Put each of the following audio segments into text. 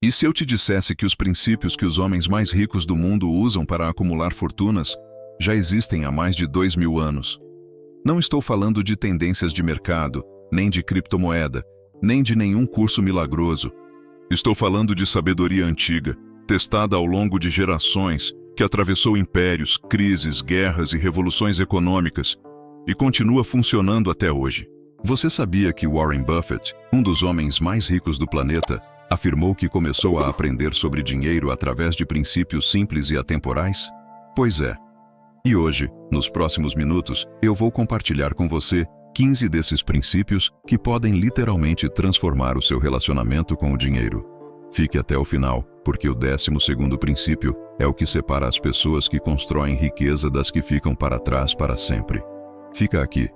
E se eu te dissesse que os princípios que os homens mais ricos do mundo usam para acumular fortunas já existem há mais de 2000 anos? Não estou falando de tendências de mercado, nem de criptomoeda, nem de nenhum curso milagroso. Estou falando de sabedoria antiga, testada ao longo de gerações, que atravessou impérios, crises, guerras e revoluções econômicas, e continua funcionando até hoje. Você sabia que Warren Buffett, um dos homens mais ricos do planeta, afirmou que começou a aprender sobre dinheiro através de princípios simples e atemporais? Pois é. E hoje, nos próximos minutos, eu vou compartilhar com você 15 desses princípios que podem literalmente transformar o seu relacionamento com o dinheiro. Fique até o final, porque o 12º princípio é o que separa as pessoas que constroem riqueza das que ficam para trás para sempre. Fica aqui.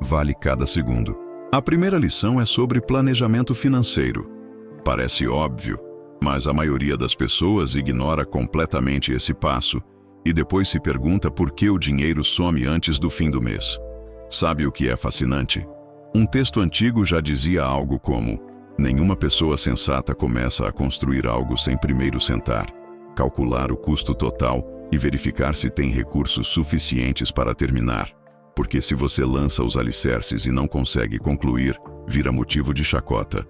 Vale cada segundo. A primeira lição é sobre planejamento financeiro. Parece óbvio, mas a maioria das pessoas ignora completamente esse passo e depois se pergunta por que o dinheiro some antes do fim do mês. Sabe o que é fascinante? Um texto antigo já dizia algo como: nenhuma pessoa sensata começa a construir algo sem primeiro sentar, calcular o custo total e verificar se tem recursos suficientes para terminar. Porque se você lança os alicerces e não consegue concluir, vira motivo de chacota.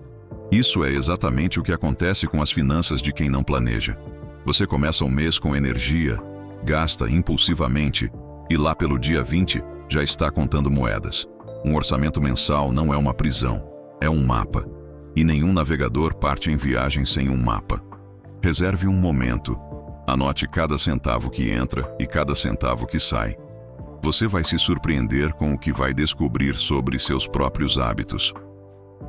Isso é exatamente o que acontece com as finanças de quem não planeja. Você começa um mês com energia, gasta impulsivamente e lá pelo dia 20 já está contando moedas. Um orçamento mensal não é uma prisão, é um mapa. E nenhum navegador parte em viagem sem um mapa. Reserve um momento. Anote cada centavo que entra e cada centavo que sai. Você vai se surpreender com o que vai descobrir sobre seus próprios hábitos.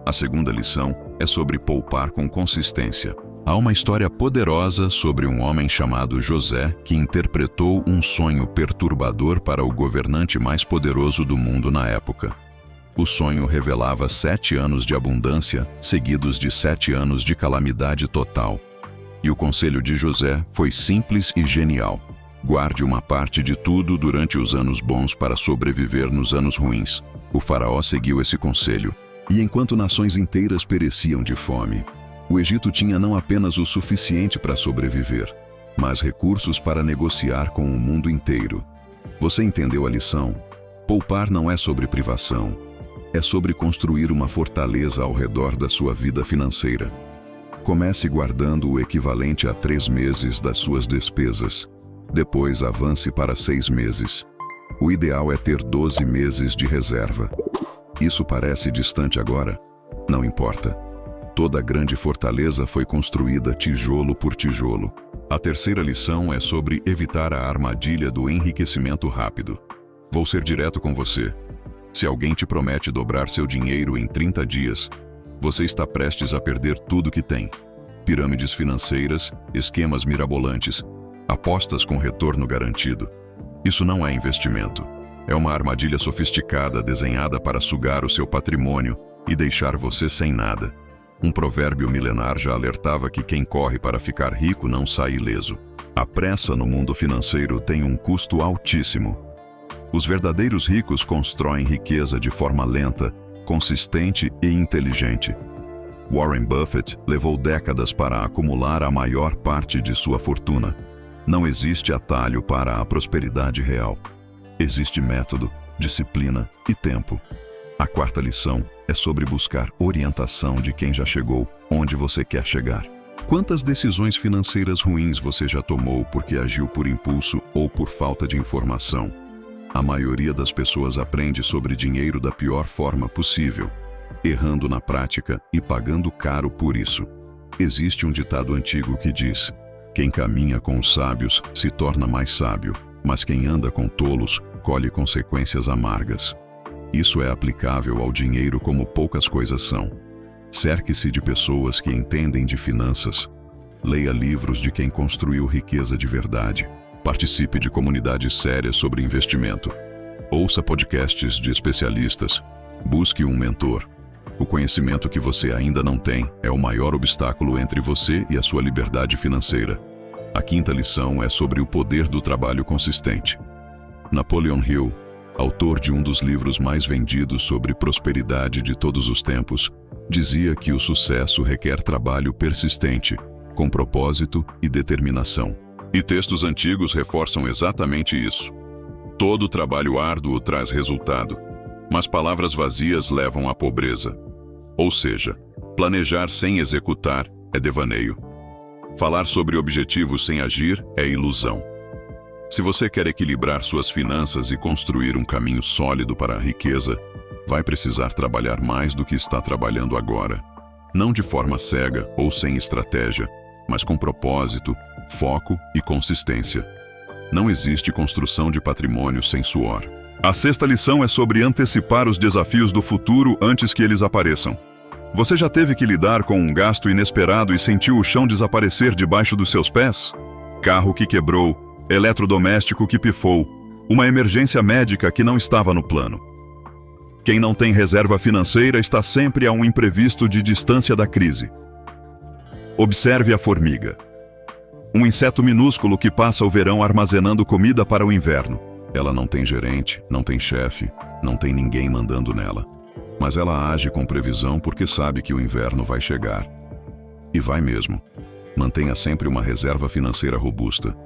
A segunda lição é sobre poupar com consistência. Há uma história poderosa sobre um homem chamado José que interpretou um sonho perturbador para o governante mais poderoso do mundo na época. O sonho revelava 7 anos de abundância, seguidos de 7 anos de calamidade total. E o conselho de José foi simples e genial. Guarde uma parte de tudo durante os anos bons para sobreviver nos anos ruins. O faraó seguiu esse conselho. E enquanto nações inteiras pereciam de fome, o Egito tinha não apenas o suficiente para sobreviver, mas recursos para negociar com o mundo inteiro. Você entendeu a lição? Poupar não é sobre privação. É sobre construir uma fortaleza ao redor da sua vida financeira. Comece guardando o equivalente a 3 meses das suas despesas. Depois avance para 6 meses. O ideal é ter 12 meses de reserva. Isso parece distante agora? Não importa. Toda grande fortaleza foi construída tijolo por tijolo. A terceira lição é sobre evitar a armadilha do enriquecimento rápido. Vou ser direto com você. Se alguém te promete dobrar seu dinheiro em 30 dias, você está prestes a perder tudo que tem. Pirâmides financeiras, esquemas mirabolantes, apostas com retorno garantido. Isso não é investimento. É uma armadilha sofisticada desenhada para sugar o seu patrimônio e deixar você sem nada. Um provérbio milenar já alertava que quem corre para ficar rico não sai ileso. A pressa no mundo financeiro tem um custo altíssimo. Os verdadeiros ricos constroem riqueza de forma lenta, consistente e inteligente. Warren Buffett levou décadas para acumular a maior parte de sua fortuna. Não existe atalho para a prosperidade real. Existe método, disciplina e tempo. A quarta lição é sobre buscar orientação de quem já chegou onde você quer chegar. Quantas decisões financeiras ruins você já tomou porque agiu por impulso ou por falta de informação? A maioria das pessoas aprende sobre dinheiro da pior forma possível, errando na prática e pagando caro por isso. Existe um ditado antigo que diz: quem caminha com os sábios se torna mais sábio, mas quem anda com tolos colhe consequências amargas. Isso é aplicável ao dinheiro como poucas coisas são. Cerque-se de pessoas que entendem de finanças. Leia livros de quem construiu riqueza de verdade. Participe de comunidades sérias sobre investimento. Ouça podcasts de especialistas. Busque um mentor. O conhecimento que você ainda não tem é o maior obstáculo entre você e a sua liberdade financeira. A quinta lição é sobre o poder do trabalho consistente. Napoleon Hill, autor de um dos livros mais vendidos sobre prosperidade de todos os tempos, dizia que o sucesso requer trabalho persistente, com propósito e determinação. E textos antigos reforçam exatamente isso. Todo trabalho árduo traz resultado, mas palavras vazias levam à pobreza. Ou seja, planejar sem executar é devaneio. Falar sobre objetivos sem agir é ilusão. Se você quer equilibrar suas finanças e construir um caminho sólido para a riqueza, vai precisar trabalhar mais do que está trabalhando agora. Não de forma cega ou sem estratégia, mas com propósito, foco e consistência. Não existe construção de patrimônio sem suor. A sexta lição é sobre antecipar os desafios do futuro antes que eles apareçam. Você já teve que lidar com um gasto inesperado e sentiu o chão desaparecer debaixo dos seus pés? Carro que quebrou, eletrodoméstico que pifou, uma emergência médica que não estava no plano. Quem não tem reserva financeira está sempre a um imprevisto de distância da crise. Observe a formiga. Um inseto minúsculo que passa o verão armazenando comida para o inverno. Ela não tem gerente, não tem chefe, não tem ninguém mandando nela. Mas ela age com previsão porque sabe que o inverno vai chegar. E vai mesmo. Mantenha sempre uma reserva financeira robusta.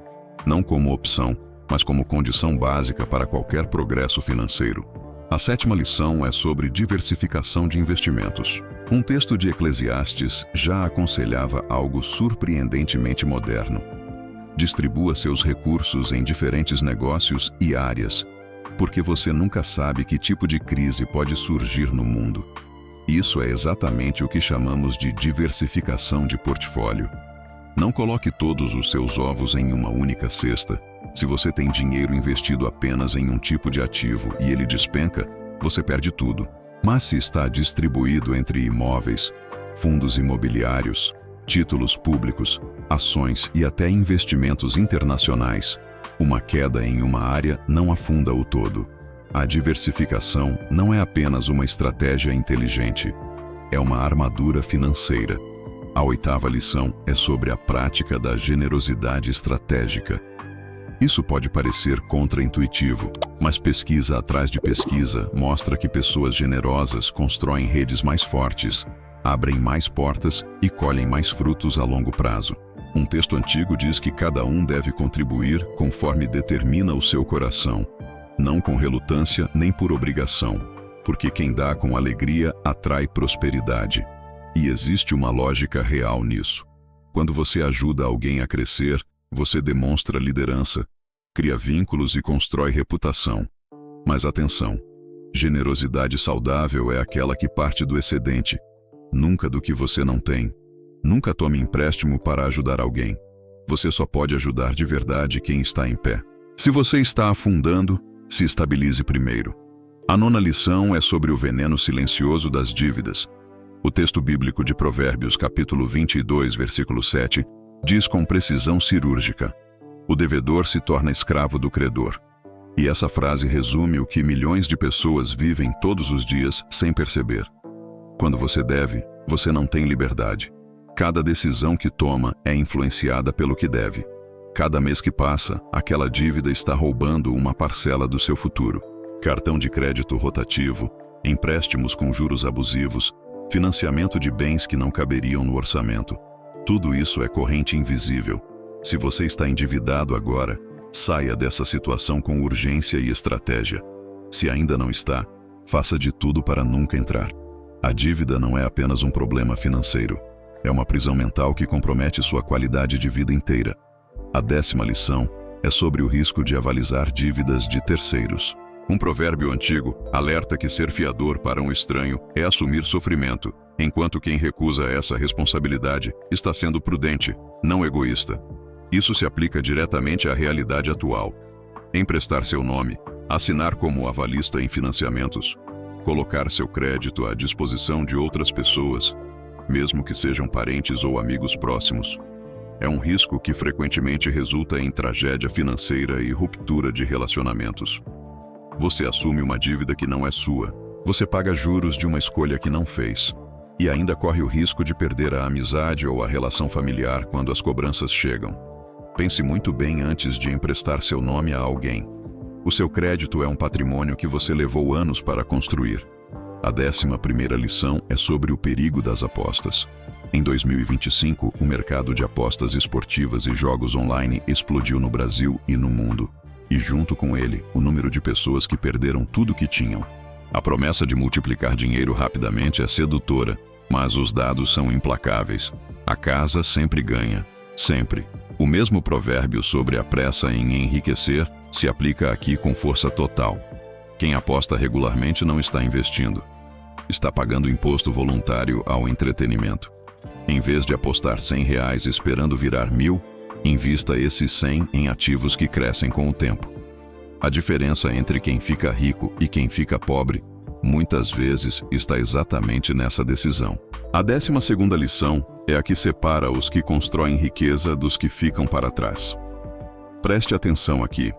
Não como opção, mas como condição básica para qualquer progresso financeiro. A sétima lição é sobre diversificação de investimentos. Um texto de Eclesiastes já aconselhava algo surpreendentemente moderno. Distribua seus recursos em diferentes negócios e áreas, porque você nunca sabe que tipo de crise pode surgir no mundo. Isso é exatamente o que chamamos de diversificação de portfólio. Não coloque todos os seus ovos em uma única cesta. Se você tem dinheiro investido apenas em um tipo de ativo e ele despenca, você perde tudo. Mas se está distribuído entre imóveis, fundos imobiliários, títulos públicos, ações e até investimentos internacionais, uma queda em uma área não afunda o todo. A diversificação não é apenas uma estratégia inteligente, é uma armadura financeira. A oitava lição é sobre a prática da generosidade estratégica. Isso pode parecer contraintuitivo, mas pesquisa atrás de pesquisa mostra que pessoas generosas constroem redes mais fortes, abrem mais portas e colhem mais frutos a longo prazo. Um texto antigo diz que cada um deve contribuir conforme determina o seu coração, não com relutância nem por obrigação, porque quem dá com alegria atrai prosperidade. E existe uma lógica real nisso. Quando você ajuda alguém a crescer, você demonstra liderança, cria vínculos e constrói reputação. Mas atenção, generosidade saudável é aquela que parte do excedente, nunca do que você não tem. Nunca tome empréstimo para ajudar alguém. Você só pode ajudar de verdade quem está em pé. Se você está afundando, se estabilize primeiro. A nona lição é sobre o veneno silencioso das dívidas. O texto bíblico de Provérbios, capítulo 22, versículo 7, diz com precisão cirúrgica: o devedor se torna escravo do credor. E essa frase resume o que milhões de pessoas vivem todos os dias sem perceber. Quando você deve, você não tem liberdade. Cada decisão que toma é influenciada pelo que deve. Cada mês que passa, aquela dívida está roubando uma parcela do seu futuro. Cartão de crédito rotativo, empréstimos com juros abusivos, financiamento de bens que não caberiam no orçamento. Tudo isso é corrente invisível. Se você está endividado agora, saia dessa situação com urgência e estratégia. Se ainda não está, faça de tudo para nunca entrar. A dívida não é apenas um problema financeiro. É uma prisão mental que compromete sua qualidade de vida inteira. A 10ª lição é sobre o risco de avalizar dívidas de terceiros. Um provérbio antigo alerta que ser fiador para um estranho é assumir sofrimento, enquanto quem recusa essa responsabilidade está sendo prudente, não egoísta. Isso se aplica diretamente à realidade atual. Emprestar seu nome, assinar como avalista em financiamentos, colocar seu crédito à disposição de outras pessoas, mesmo que sejam parentes ou amigos próximos, é um risco que frequentemente resulta em tragédia financeira e ruptura de relacionamentos. Você assume uma dívida que não é sua, você paga juros de uma escolha que não fez, e ainda corre o risco de perder a amizade ou a relação familiar quando as cobranças chegam. Pense muito bem antes de emprestar seu nome a alguém. O seu crédito é um patrimônio que você levou anos para construir. A 11ª lição é sobre o perigo das apostas. Em 2025, o mercado de apostas esportivas e jogos online explodiu no Brasil e no mundo. E junto com ele, o número de pessoas que perderam tudo que tinham. A promessa de multiplicar dinheiro rapidamente é sedutora, mas os dados são implacáveis. A casa sempre ganha. Sempre. O mesmo provérbio sobre a pressa em enriquecer se aplica aqui com força total. Quem aposta regularmente não está investindo. Está pagando imposto voluntário ao entretenimento. Em vez de apostar R$100 esperando virar 1.000, invista esses 100 em ativos que crescem com o tempo. A diferença entre quem fica rico e quem fica pobre, muitas vezes, está exatamente nessa decisão. A 12ª lição é a que separa os que constroem riqueza dos que ficam para trás. Preste atenção aqui.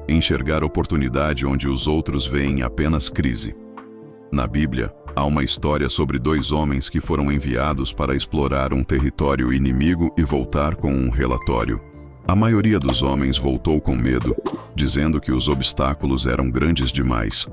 Enxergar oportunidade onde os outros veem apenas crise. Na Bíblia, há uma história sobre 2 homens que foram enviados para explorar um território inimigo e voltar com um relatório. A maioria dos homens voltou com medo, dizendo que os obstáculos eram grandes demais.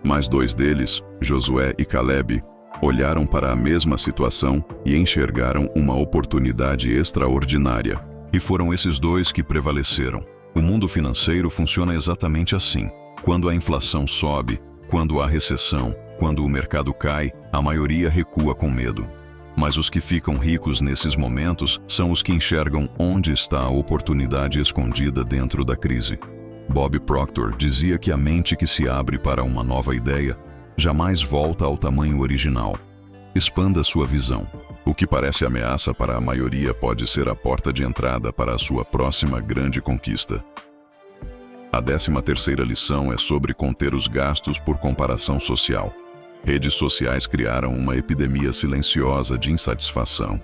Mas 2 deles, Josué e Caleb, olharam para a mesma situação e enxergaram uma oportunidade extraordinária. E foram esses 2 que prevaleceram. O mundo financeiro funciona exatamente assim. Quando a inflação sobe, quando há recessão, quando o mercado cai, a maioria recua com medo. Mas os que ficam ricos nesses momentos são os que enxergam onde está a oportunidade escondida dentro da crise. Bob Proctor dizia que a mente que se abre para uma nova ideia jamais volta ao tamanho original. Expanda sua visão. O que parece ameaça para a maioria pode ser a porta de entrada para a sua próxima grande conquista. A 13ª lição é sobre conter os gastos por comparação social. Redes sociais criaram uma epidemia silenciosa de insatisfação.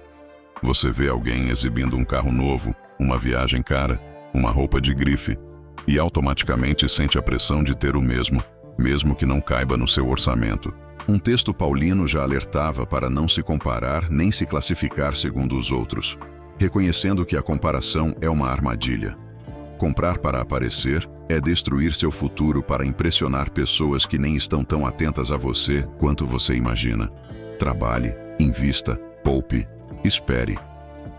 Você vê alguém exibindo um carro novo, uma viagem cara, uma roupa de grife, e automaticamente sente a pressão de ter o mesmo que não caiba no seu orçamento. Um texto paulino já alertava para não se comparar nem se classificar segundo os outros, reconhecendo que a comparação é uma armadilha. Comprar para aparecer é destruir seu futuro para impressionar pessoas que nem estão tão atentas a você quanto você imagina. Trabalhe, invista, poupe, espere.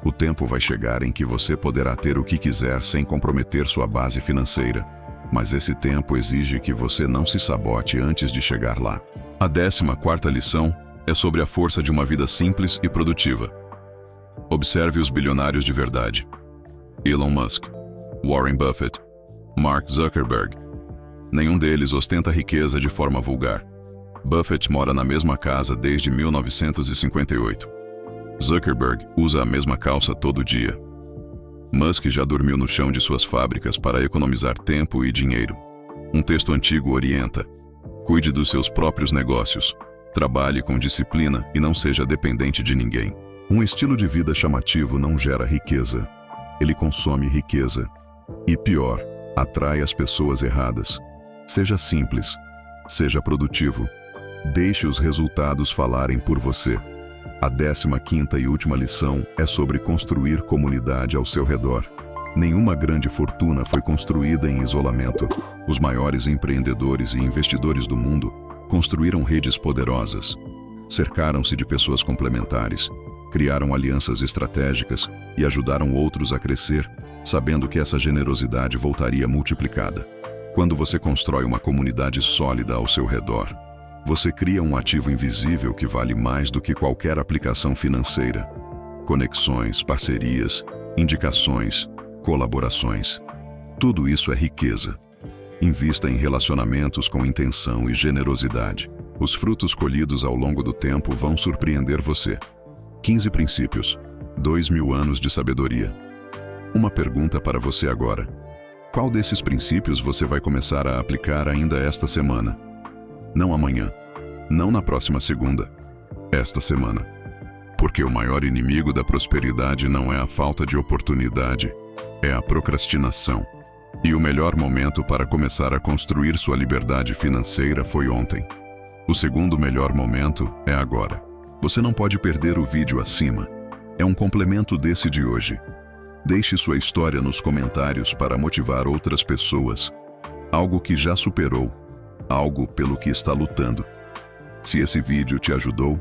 O tempo vai chegar em que você poderá ter o que quiser sem comprometer sua base financeira. Mas esse tempo exige que você não se sabote antes de chegar lá. A 14ª lição é sobre a força de uma vida simples e produtiva. Observe os bilionários de verdade. Elon Musk, Warren Buffett, Mark Zuckerberg. Nenhum deles ostenta riqueza de forma vulgar. Buffett mora na mesma casa desde 1958. Zuckerberg usa a mesma calça todo dia. Musk já dormiu no chão de suas fábricas para economizar tempo e dinheiro. Um texto antigo orienta: cuide dos seus próprios negócios, trabalhe com disciplina e não seja dependente de ninguém. Um estilo de vida chamativo não gera riqueza. Ele consome riqueza. E pior, atrai as pessoas erradas. Seja simples. Seja produtivo. Deixe os resultados falarem por você. A 15ª e última lição é sobre construir comunidade ao seu redor. Nenhuma grande fortuna foi construída em isolamento. Os maiores empreendedores e investidores do mundo construíram redes poderosas. Cercaram-se de pessoas complementares, criaram alianças estratégicas e ajudaram outros a crescer, sabendo que essa generosidade voltaria multiplicada. Quando você constrói uma comunidade sólida ao seu redor, você cria um ativo invisível que vale mais do que qualquer aplicação financeira. Conexões, parcerias, indicações, colaborações. Tudo isso é riqueza. Invista em relacionamentos com intenção e generosidade. Os frutos colhidos ao longo do tempo vão surpreender você. 15 princípios. 2000 anos de sabedoria. Uma pergunta para você agora. Qual desses princípios você vai começar a aplicar ainda esta semana? Não amanhã. Não na próxima segunda. Esta semana. Porque o maior inimigo da prosperidade não é a falta de oportunidade, é a procrastinação. E o melhor momento para começar a construir sua liberdade financeira foi ontem. O segundo melhor momento é agora. Você não pode perder o vídeo acima. É um complemento desse de hoje. Deixe sua história nos comentários para motivar outras pessoas. Algo que já superou. Algo pelo que está lutando. Se esse vídeo te ajudou,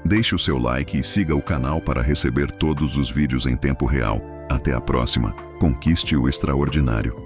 Deixe o seu like e siga o canal para receber todos os vídeos em tempo real. Até a próxima. Conquiste o extraordinário.